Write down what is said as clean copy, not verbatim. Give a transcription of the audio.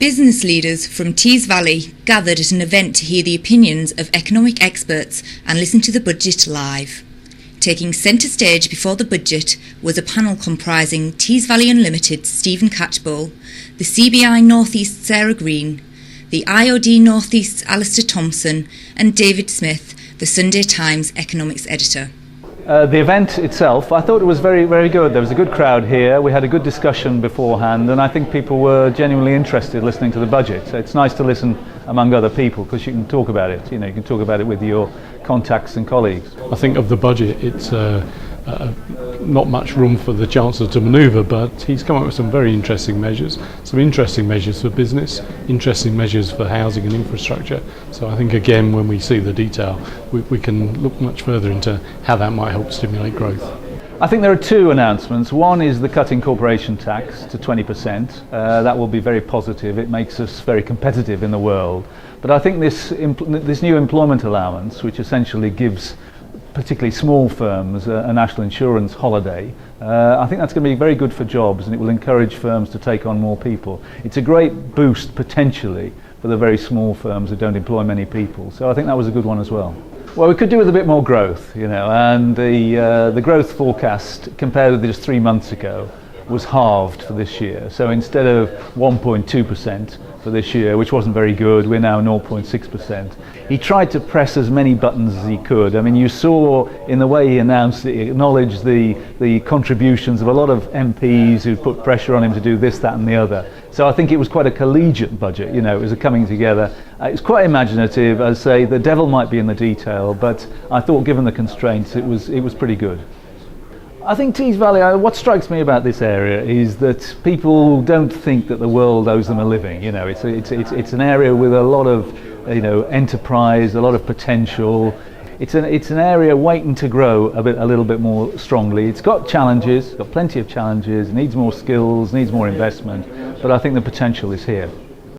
Business leaders from Tees Valley gathered at an event to hear the opinions of economic experts and listen to the budget live. Taking centre stage before the budget was a panel comprising Tees Valley Unlimited's Stephen Catchpole, the CBI North East Sarah Green, the IOD North East's Alistair Thompson and David Smith, the Sunday Times economics editor. The event itself, I thought it was very, very good. There was a good crowd here. We had a good discussion beforehand, and I think people were genuinely interested listening to the budget. So it's nice to listen among other people because you can talk about it. You can talk about it with your contacts and colleagues. I think of the budget, it's not much room for the Chancellor to manoeuvre, but he's come up with some very interesting measures for business, interesting measures for housing and infrastructure. So I think again, when we see the detail, we can look much further into how that might help stimulate growth. I think there are two announcements. One is the cut in corporation tax to 20%. That will be very positive. It makes us very competitive in the world. But I think this new employment allowance, which essentially gives particularly small firms a national insurance holiday, I think that's going to be very good for jobs, and it will encourage firms to take on more people. It's a great boost potentially for the very small firms that don't employ many people. So I think that was a good one as well. Well, we could do with a bit more growth, and the growth forecast compared with just 3 months ago was halved for this year. So instead of 1.2% for this year, which wasn't very good, we're now 0.6%. He tried to press as many buttons as he could. I mean, you saw in the way he announced it, he acknowledged the contributions of a lot of MPs who put pressure on him to do this, that and the other. So I think it was quite a collegiate budget, it was a coming together. It's quite imaginative. As I say, the devil might be in the detail, but I thought given the constraints it was pretty good. I think Tees Valley, what strikes me about this area is that people don't think that the world owes them a living. It's an area with a lot of enterprise, a lot of potential. It's an area waiting to grow a little bit more strongly. It's got challenges, got plenty of challenges, needs more skills, needs more investment, but I think the potential is here.